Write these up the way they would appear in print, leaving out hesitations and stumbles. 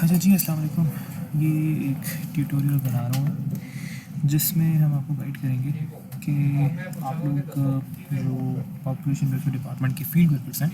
अच्छा जी, अस्सलाम वालेकुम। ये एक ट्यूटोरियल बना रहा हूँ जिसमें हम आपको गाइड करेंगे कि आप लोग जो पॉपुलेशन वेलफेयर डिपार्टमेंट के फील्ड वर्कर्स हैं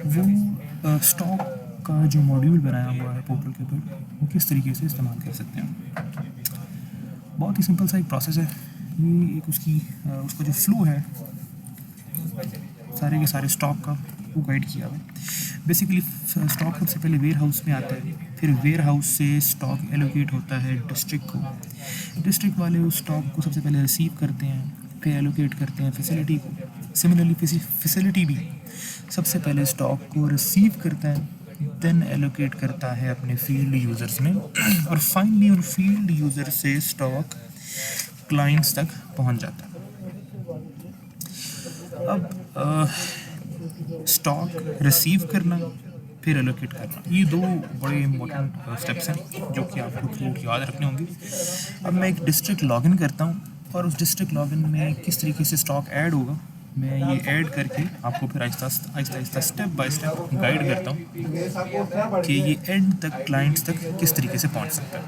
वो स्टॉक का जो मॉड्यूल बनाया हुआ है पोर्टल के ऊपर वो किस तरीके से इस्तेमाल कर सकते हैं। बहुत ही सिंपल सा एक प्रोसेस है। ये एक उसका जो फ्लो है सारे के सारे स्टॉक का वो गाइड किया हुआ है। बेसिकली स्टॉक सबसे पहले वेयर हाउस में आता है, फिर वेयर हाउस से स्टॉक एलोकेट होता है डिस्ट्रिक्ट को। डिस्ट्रिक्ट वाले उस स्टॉक को सबसे पहले रिसीव करते हैं, फिर एलोकेट करते हैं फैसिलिटी को। सिमिलरली फैसिलिटी भी सबसे पहले स्टॉक को रिसीव करता है, देन एलोकेट करता है अपने फील्ड यूज़र्स में और फाइनली उन फील्ड यूज़र से स्टॉक क्लाइंट्स तक पहुंच जाता है। अब स्टॉक रिसीव करना फिर एलोकेट करना, ये दो बड़े इंपॉर्टेंट स्टेप्स हैं जो कि आपको थ्रू याद रखने होंगे। अब मैं एक डिस्ट्रिक्ट लॉगिन करता हूँ और उस डिस्ट्रिक्ट लॉगिन में किस तरीके से स्टॉक ऐड होगा मैं ये ऐड करके आपको फिर Aahista Aahista step by step guide करता हूँ कि ये एंड तक क्लाइंट्स तक किस तरीके से पहुँच सकता है।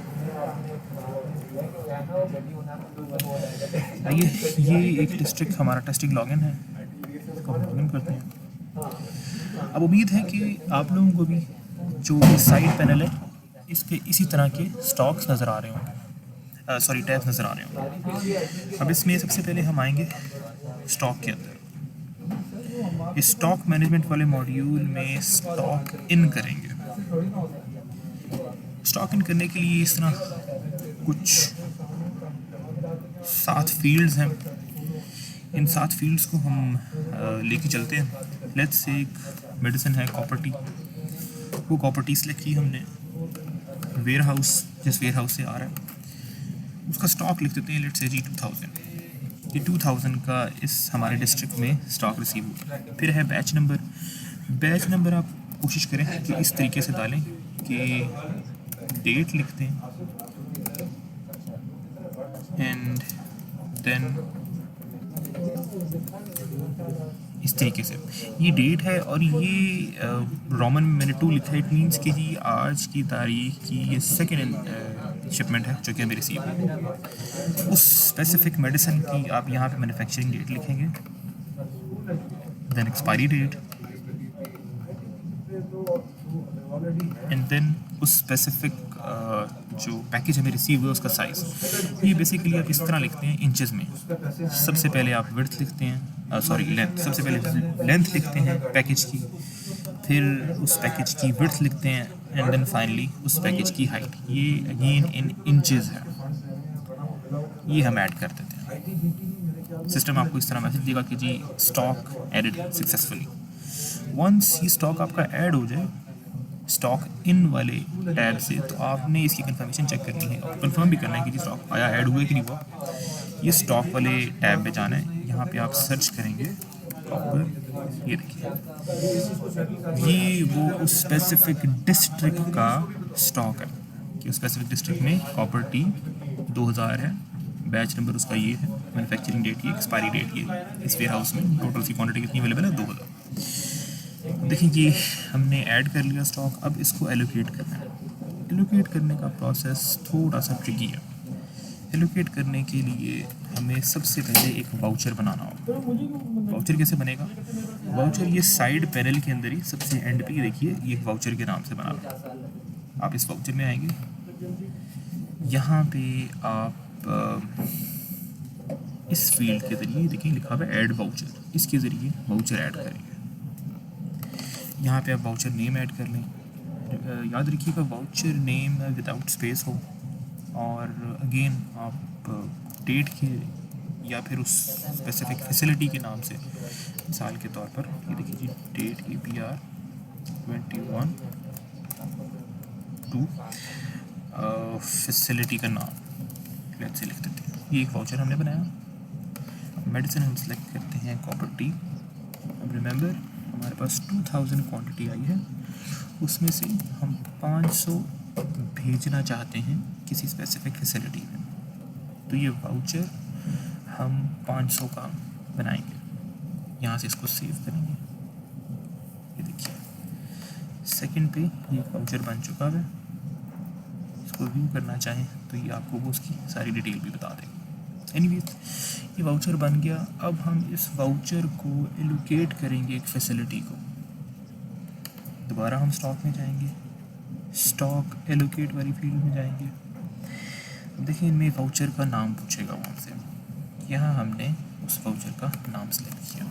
आइए, ये एक डिस्ट्रिक्ट हमारा टेस्टिंग लॉगिन है, इसको हम लॉगिन करते हैं। अब उम्मीद है कि आप लोगों को भी जो साइड पैनल है इसके इसी तरह के स्टॉक्स नज़र आ रहे होंगे, सॉरी टैब्स नज़र आ रहे होंगे। अब इसमें सबसे पहले हम आएंगे स्टॉक के अंदर। इस स्टॉक मैनेजमेंट वाले मॉड्यूल में स्टॉक इन करेंगे। स्टॉक इन करने के लिए इस तरह कुछ 7 फील्ड्स हैं। इन 7 फील्ड्स को हम लेके चलते हैं। लेट्स से एक मेडिसिन है कॉपर्टी, वो कॉपर्टी सेलेक्ट की हमने। वेयर हाउस, जिस वेयर हाउस से आ रहा है उसका स्टॉक लिख देते हैं, लेट्स से जी 2000। ये 2000 का इस हमारे डिस्ट्रिक्ट में स्टॉक रिसीव हुआ। फिर है बैच नंबर। बैच नंबर आप कोशिश करें कि इस तरीके से डालें कि डेट लिखते हैं एंड देन इस तरीके से ये डेट है और ये रोमन में मैंने 2 लिखा है। इट मीन्स कि जी आज की तारीख की ये सेकेंड शिपमेंट है जो कि हमें रिसीव है। उस स्पेसिफिक मेडिसिन की आप यहाँ पे मैन्युफैक्चरिंग डेट लिखेंगे, then expiry date and then उस स्पेसिफिक जो पैकेज हमें रिसीव हुआ उसका साइज़। ये बेसिकली आप इस तरह लिखते हैं इंचेस में। सबसे पहले आप विड्थ लिखते हैं, सॉरी लेंथ, सबसे पहले लेंथ लिखते हैं पैकेज की, फिर उस पैकेज की विड्थ लिखते हैं एंड देन फाइनली उस पैकेज की हाइट। ये अगेन इन इंचेस है, ये हम ऐड कर देते हैं। सिस्टम आपको इस तरह मैसेज देगा कि जी स्टॉक एडिड सक्सेसफुली। वंस ये स्टॉक आपका ऐड हो जाए स्टॉक इन वाले टैब से, तो आपने इसकी कंफर्मेशन चेक करनी है और कंफर्म भी करना है कि जी स्टॉक आया, ऐड हुआ कि नहीं हुआ। ये स्टॉक वाले टैब में जाना है, यहाँ पे आप सर्च करेंगे कॉपर। ये देखिए ये वो उस स्पेसिफिक डिस्ट्रिक्ट का स्टॉक है कि उस स्पेसिफिक डिस्ट्रिक्ट में कॉपर टी 2000 है, बैच नंबर उसका ये है, मैन्युफैक्चरिंग डेट ये, एक्सपायरी डेट ये। इस वेयर हाउस में टोटल सी क्वांटिटी कितनी अवेलेबल है 2000। देखिए ये हमने ऐड कर लिया स्टॉक। अब इसको एलोकेट करना है। एलोकेट करने का प्रोसेस थोड़ा सा ट्रिकी है। एलोकेट करने के लिए हमें सबसे पहले एक वाउचर बनाना होगा। वाउचर कैसे बनेगा? वाउचर ये साइड पैनल के अंदर ही सबसे एंड पे देखिए ये एक वाउचर के नाम से बना रहा है। आप इस वाउचर में आएंगे, यहाँ पे आप इस फील्ड के ज़रिए देखिए लिखा हुआ है ऐड वाउचर, इसके ज़रिए वाउचर ऐड करेंगे। यहाँ पे आप वाउचर नेम ऐड कर लें। याद रखिएगा वाउचर नेम विदाउट स्पेस हो और अगेन आप डेट के या फिर उस स्पेसिफिक फैसिलिटी के नाम से, मिसाल के तौर पर ये देखिए जी डेट APR 21 टू फैसिलिटी का नाम लेट्स से लिख देते हैं। ये एक वाउचर हमने बनाया। मेडिसिन हम सेलेक्ट करते हैं कॉपर टी। अब रिमेंबर हमारे पास 2000 क्वांटिटी आई है, उसमें से हम 500 भेजना चाहते हैं किसी स्पेसिफिक फैसिलिटी में, तो ये वाउचर हम 500 का बनाएंगे। यहाँ से इसको सेव करेंगे। ये देखिए सेकंड पे ये वाउचर बन चुका है। को व्यू करना चाहें तो ये आपको वो उसकी सारी डिटेल भी बता देगा। एनीवेज, ये वाउचर बन गया। अब हम इस वाउचर को एलोकेट करेंगे एक फैसिलिटी को। दोबारा हम स्टॉक में जाएंगे, स्टॉक एलोकेट वाली फील्ड में जाएंगे। अब देखिए इनमें वाउचर का नाम पूछेगा वहाँ से। यहाँ हमने उस वाउचर का नाम सेलेक्ट किया।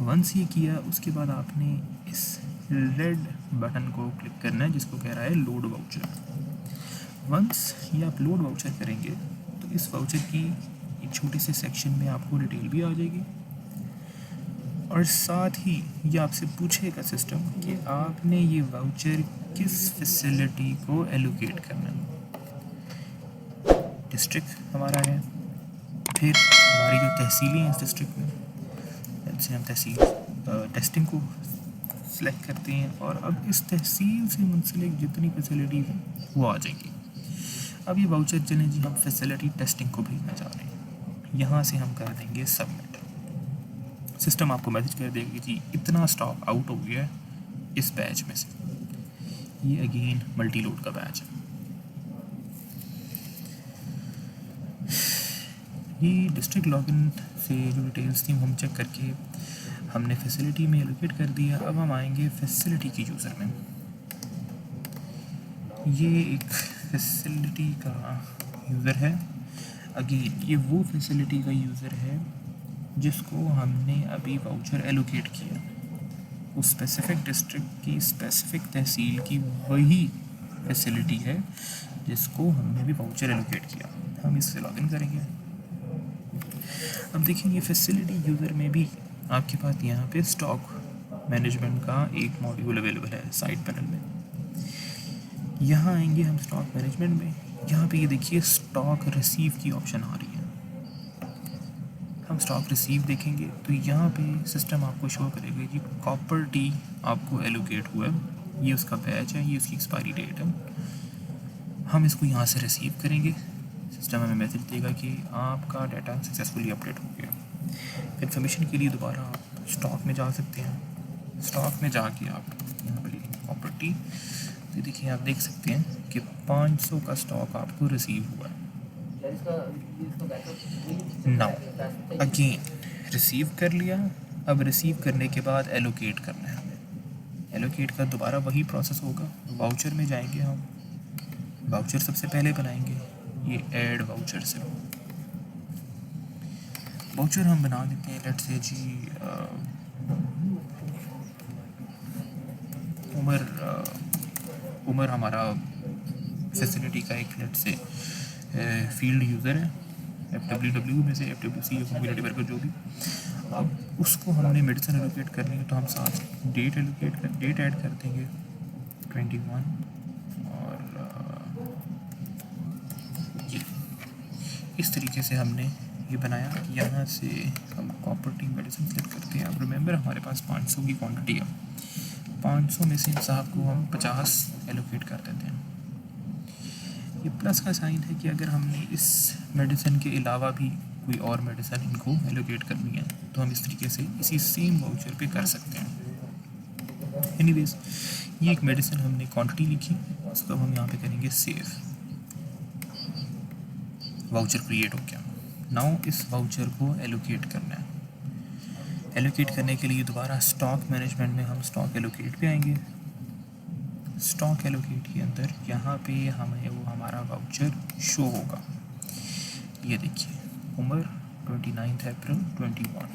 वंस ये किया उसके बाद आपने इस रेड बटन को क्लिक करना है जिसको कह रहा है लोड वाउचर। वंस ये आप लोड वाउचर करेंगे तो इस वाउचर की एक छोटे से सेक्शन में आपको डिटेल भी आ जाएगी, और साथ ही ये आपसे पूछेगा सिस्टम कि आपने ये वाउचर किस फैसिलिटी को एलोकेट करना है। डिस्ट्रिक्ट हमारा है, फिर हमारी जो तहसीलें हैं इस डिस्ट्रिक्ट में, जैसे हम तहसील टेस्टिंग को सिलेक्ट करते हैं, और अब इस तहसील से मुंसलिक जितनी फैसिलिटी हैं वो आ जाएंगी। अब ये वाउचर चलें जी हम फैसिलिटी टेस्टिंग को भेजना चाह रहे हैं, यहाँ से हम कर देंगे सबमिट। सिस्टम आपको मैसेज कर देगा कि जी इतना स्टॉक आउट हो गया है इस बैच में से। ये अगेन मल्टी लोड का बैच है। ये डिस्ट्रिक्ट लॉगिन से जो डिटेल्स थी हम चेक करके हमने फैसिलिटी में एलोकेट कर दिया। अब हम आएंगे फैसिलिटी की यूज़र में। ये एक फैसिलिटी का यूज़र है। अगेन ये वो फैसिलिटी का यूज़र है जिसको हमने अभी वाउचर एलोकेट किया, उस स्पेसिफिक डिस्ट्रिक्ट की स्पेसिफिक तहसील की वही फैसिलिटी है जिसको हमने भी वाउचर एलोकेट किया। हम इससे लॉगिन करेंगे। अब देखिए ये फैसिलिटी यूज़र में भी आपके पास यहाँ पे स्टॉक मैनेजमेंट का एक मॉड्यूल अवेलेबल है साइड पैनल में। यहाँ आएंगे हम स्टॉक मैनेजमेंट में, यहाँ पे ये देखिए स्टॉक रिसीव की ऑप्शन आ रही है। हम स्टॉक रिसीव देखेंगे तो यहाँ पे सिस्टम आपको शो करेगा कि कॉपर टी आपको एलोकेट हुआ है, ये उसका बैच है, ये उसकी एक्सपायरी डेट है। हम इसको यहाँ से रिसीव करेंगे। सिस्टम हमें मैसेज देगा कि आपका डाटा सक्सेसफुली अपडेट हो गया। इन्फॉर्मेशन के लिए दोबारा आप स्टॉक में जा सकते हैं। स्टॉक में जाके आप यहाँ पर लिखेंगे प्रॉपर्टी, तो देखिए आप देख सकते हैं कि 500 का स्टॉक आपको रिसीव हुआ है। नाउ अगेन रिसीव कर लिया। अब रिसीव करने के बाद एलोकेट करना है हमें। एलोकेट का दोबारा वही प्रोसेस होगा। वाउचर में जाएंगे हम, वाउचर सबसे पहले बनाएंगे, ये ऐड वाउचर से वाउचर हम बना देते हैं। लेट्स से जी उमर हमारा फैसिलिटी का एक लेट्स से फील्ड यूज़र है, FWW में से FWC या कम्युनिटी वर्कर जो भी। अब उसको हमने मेडिसिन एलोकेट करनी है तो हम साथ डेट ऐड कर देंगे 21, और ये इस तरीके से हमने ये बनाया। यहाँ से हम कॉपर टीम मेडिसिन सेलेक्ट करते हैं। अब रिमेंबर हमारे पास 500 की क्वांटिटी है, 500 में से इन साहब को हम 50 एलोकेट कर देते हैं। ये प्लस का साइन है कि अगर हमने इस मेडिसिन के अलावा भी कोई और मेडिसिन इनको एलोकेट करनी है तो हम इस तरीके से इसी सेम वाउचर पे कर सकते हैं। एनीवेज ये एक मेडिसिन हमने क्वांटिटी लिखी, उसको हम यहाँ पे करेंगे सेव। वाउचर क्रिएट हो गया। नाउ इस वाउचर को एलोकेट करना है। एलोकेट करने के लिए दोबारा स्टॉक मैनेजमेंट में हम स्टॉक एलोकेट पे आएंगे। स्टॉक एलोकेट के अंदर यहाँ पे हमें वो हमारा वाउचर शो होगा। ये देखिए उम्र 29 अप्रैल 21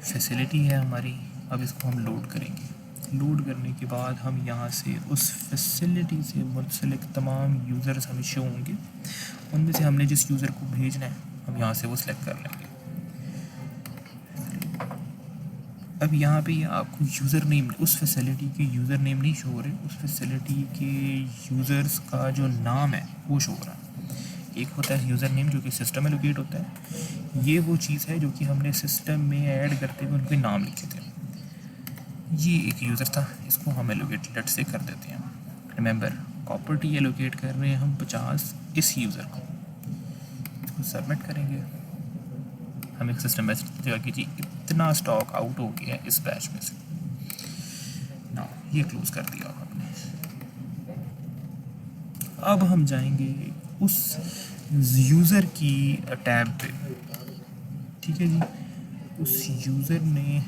फैसिलिटी है हमारी। अब इसको हम लोड करेंगे। लोड करने के बाद हम यहाँ से उस फैसिलिटी से मुंसलिक तमाम यूज़र्स हमें शो होंगे। उनमें से हमने जिस यूज़र को भेजना है हम यहाँ से वो सिलेक्ट कर लेंगे। अब यहाँ पे आपको यूज़र नेम, उस फैसिलिटी के यूज़र नेम नहीं शो हो रहे, उस फैसिलिटी के यूज़र्स का जो नाम है वो शो हो रहा है। एक होता है यूज़र नेम जो कि सिस्टम में लोकेट होता है, ये वो चीज़ है जो कि हमने सिस्टम में ऐड करते हुए उनके नाम लिखे थे। ये एक यूज़र था, इसको हम एलोकेट लेट से कर देते हैं। रिमेंबर प्रॉपर्टी एलोकेट कर रहे हैं हम 50 इस यूज़र को। इसको सबमिट करेंगे। हम एक सिस्टम मैसेज देगा कि जी इतना स्टॉक आउट हो गया है इस बैच में से। ना ये क्लोज कर दिया हमने। अब हम जाएंगे उस यूज़र की टैब पे, ठीक है जी। उस यूज़र ने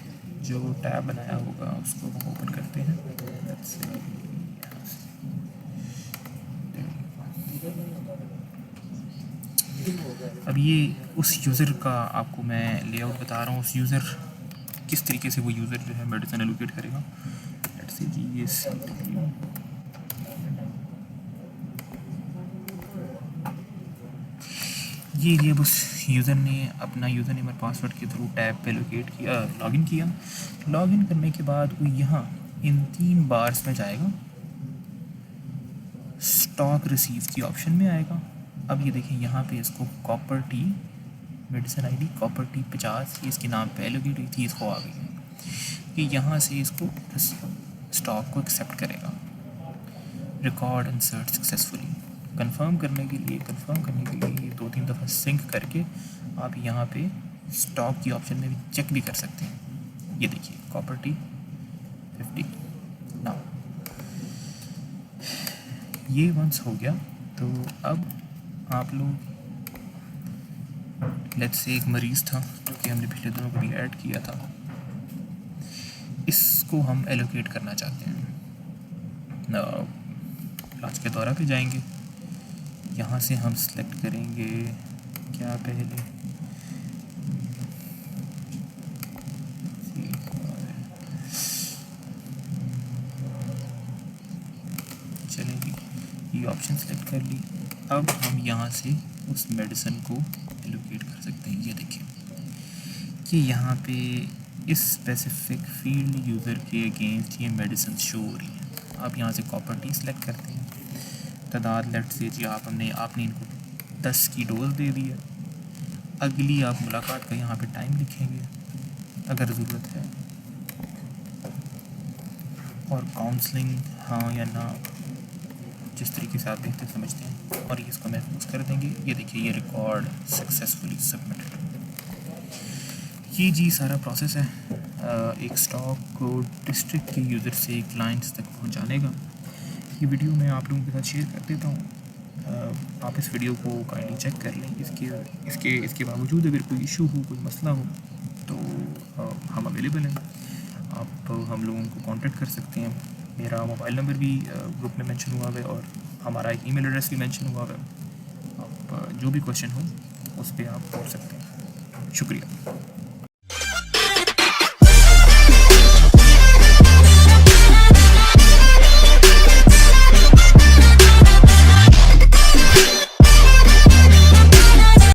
जो टैब बनाया होगा उसको हम ओपन करते हैं। Let's say यहाँ से। अब ये उस यूज़र का आपको मैं लेआउट बता रहा हूँ, उस यूज़र किस तरीके से वो यूज़र जो है मेडिसिन एलोकेट करेगा। लेट्स से जी ये CPU, ये अब उस यूज़र ने अपना यूज़र नेम और पासवर्ड के थ्रू टैब पे एलोकेट किया, लॉगिन किया। लॉगिन करने के बाद वो यहाँ इन 3 बार्स में जाएगा, स्टॉक रिसीव की ऑप्शन में आएगा। अब ये देखिए यहाँ पे इसको copper T medicine ID copper T 50 ये इसके नाम पे एलोकेट हुई थी, इसको आ गई है कि यहाँ से इसको स्टॉक को एक्सेप्ट करेगा। रिकॉर्ड इंसर्ट सक्सेसफुली, कंफर्म करने के लिए 2-3 दफ़ा सिंक करके आप यहाँ पे स्टॉक की ऑप्शन में भी चेक भी कर सकते हैं। ये देखिए कॉपर टी 50 नाउ ये वंस हो गया। तो अब आप लोग लेट्स से एक मरीज़ था जो कि हमने पिछले दिनों कभी ऐड किया था, इसको हम एलोकेट करना चाहते हैं। इलाज के दौरा पे जाएंगे, यहाँ से हम सिलेक्ट करेंगे क्या पहले चलेगी, ये ऑप्शन सेलेक्ट कर ली। अब हम यहाँ से उस मेडिसिन को एलोकेट कर सकते हैं। ये देखिए कि यहाँ पे इस स्पेसिफिक फील्ड यूज़र के अगेंस्ट ये मेडिसिन शो हो रही हैं। आप यहाँ से कॉपर टी सेलेक्ट करते हैं, तादाद लेट से जी आपने इनको 10 की डोज दे दी है। अगली आप मुलाकात का यहाँ पे टाइम लिखेंगे अगर ज़रूरत है, और काउंसलिंग हाँ या ना जिस तरीके से आप देखते समझते हैं, और ये इसको महफूज कर देंगे। ये देखिए ये रिकॉर्ड सक्सेसफुली सबमिटेड। ये जी सारा प्रोसेस है एक स्टॉक को डिस्ट्रिक्ट के यूज़र से क्लाइंट्स तक पहुंचाने का। ये वीडियो मैं आप लोगों के साथ शेयर कर देता हूँ, आप इस वीडियो को काइंडली चेक कर लें। इसके बावजूद अगर कोई इशू हो, कोई मसला हो तो हम अवेलेबल हैं, आप हम लोगों को कांटेक्ट कर सकते हैं। मेरा मोबाइल नंबर भी ग्रुप में मेंशन हुआ है और हमारा एक ईमेल एड्रेस भी मेंशन हुआ है। आप जो भी क्वेश्चन हो उस पर आप पूछ सकते हैं। शुक्रिया।